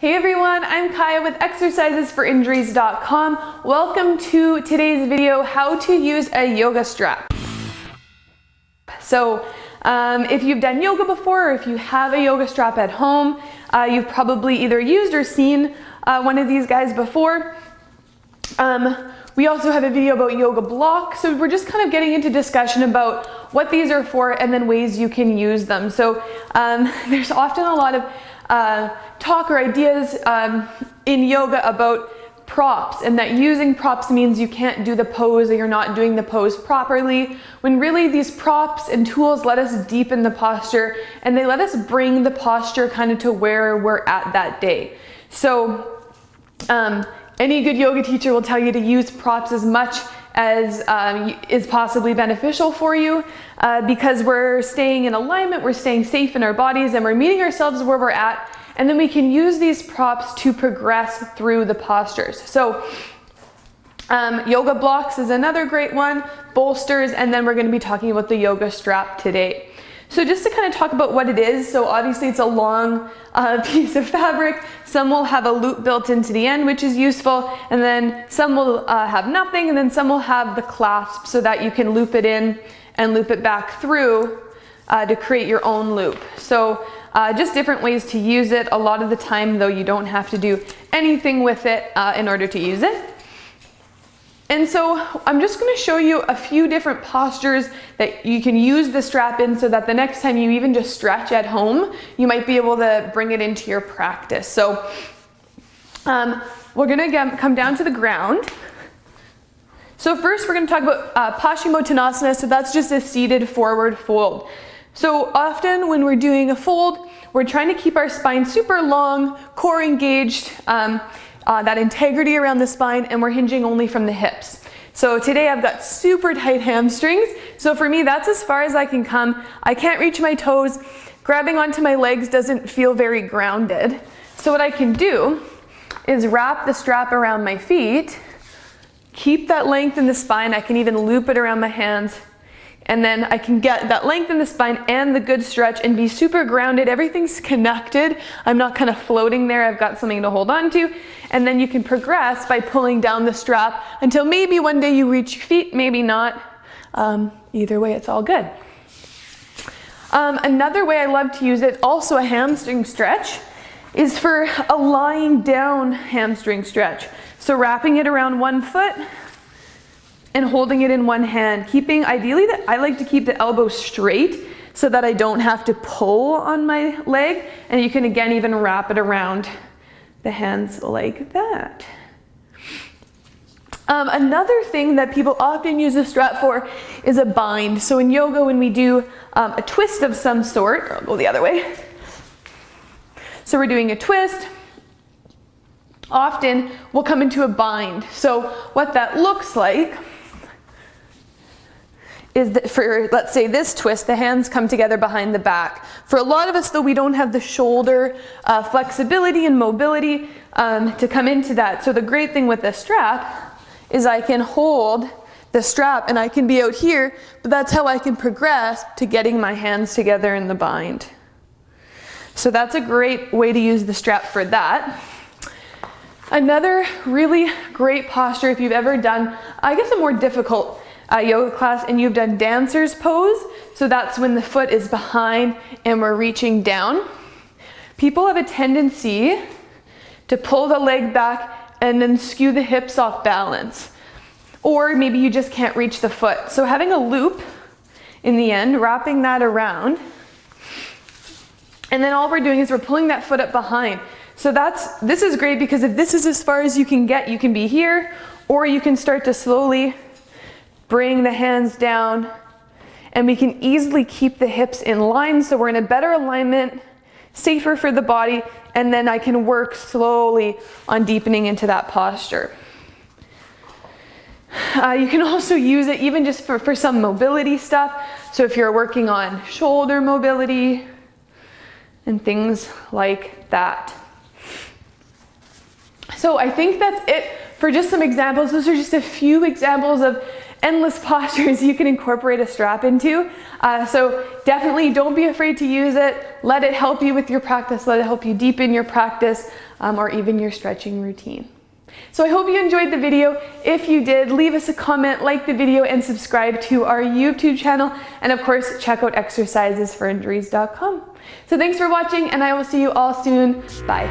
Hey everyone, I'm Kaya with exercisesforinjuries.com. Welcome to today's video, how to use a yoga strap. So if you've done yoga before, or if you have a yoga strap at home, you've probably either used or seen one of these guys before. We also have a video about yoga blocks, so we're just kind of getting into discussion about what these are for and then ways you can use them. So there's often a lot of talk or ideas in yoga about props, and that using props means you can't do the pose or you're not doing the pose properly, when really these props and tools let us deepen the posture and they let us bring the posture kind of to where we're at that day. So any good yoga teacher will tell you to use props as much as is possibly beneficial for you because we're staying in alignment, we're staying safe in our bodies, and we're meeting ourselves where we're at, and then we can use these props to progress through the postures. So yoga blocks is another great one, bolsters, and then we're going to be talking about the yoga strap today. So just to kind of talk about what it is, so obviously it's a long piece of fabric. Some will have a loop built into the end, which is useful, and then some will have nothing, and then some will have the clasp so that you can loop it in and loop it back through to create your own loop. So just different ways to use it. A lot of the time though, you don't have to do anything with it in order to use it. And so I'm just going to show you a few different postures that you can use the strap in so that the next time you even just stretch at home, you might be able to bring it into your practice. So we're going to come down to the ground. So first we're going to talk about Paschimottanasana. So that's just a seated forward fold. So often when we're doing a fold, we're trying to keep our spine super long, core engaged, that integrity around the spine, and we're hinging only from the hips. So today I've got super tight hamstrings. So for me, that's as far as I can come. I can't reach my toes. Grabbing onto my legs doesn't feel very grounded. So what I can do is wrap the strap around my feet, keep that length in the spine. I can even loop it around my hands. And then I can get that length in the spine and the good stretch and be super grounded. Everything's connected. I'm not kind of floating there. I've got something to hold on to. And then you can progress by pulling down the strap until maybe one day you reach your feet, maybe not. Either way, it's all good. Another way I love to use it, also a hamstring stretch, is for a lying down hamstring stretch. So wrapping it around one foot and holding it in one hand, ideally I like to keep the elbow straight so that I don't have to pull on my leg, and you can again even wrap it around the hands like that. Another thing that people often use a strap for is a bind. So in yoga, when we do a twist of some sort, I'll go the other way. So we're doing a twist, often we'll come into a bind. So what that looks like is that for, let's say, this twist, the hands come together behind the back. For a lot of us though, we don't have the shoulder flexibility and mobility to come into that. So the great thing with the strap is I can hold the strap and I can be out here, but that's how I can progress to getting my hands together in the bind. So that's a great way to use the strap for that. Another really great posture, if you've ever done, I guess, a more difficult yoga class and you've done dancer's pose, so that's when the foot is behind and we're reaching down. People have a tendency to pull the leg back and then skew the hips off balance, or maybe you just can't reach the foot. So having a loop in the end, wrapping that around, and then all we're doing is we're pulling that foot up behind. So this is great because if this is as far as you can get, you can be here, or you can start to slowly bring the hands down, and we can easily keep the hips in line so we're in a better alignment, safer for the body, and then I can work slowly on deepening into that posture. You can also use it even just for some mobility stuff. So if you're working on shoulder mobility and things like that. So I think that's it for just some examples. Those are just a few examples of endless postures you can incorporate a strap into. So definitely don't be afraid to use it. Let it help you with your practice. Let it help you deepen your practice. or even your stretching routine. So I hope you enjoyed the video. If you did, leave us a comment, like the video, and subscribe to our YouTube channel. And of course, check out exercisesforinjuries.com. So thanks for watching, and I will see you all soon. Bye.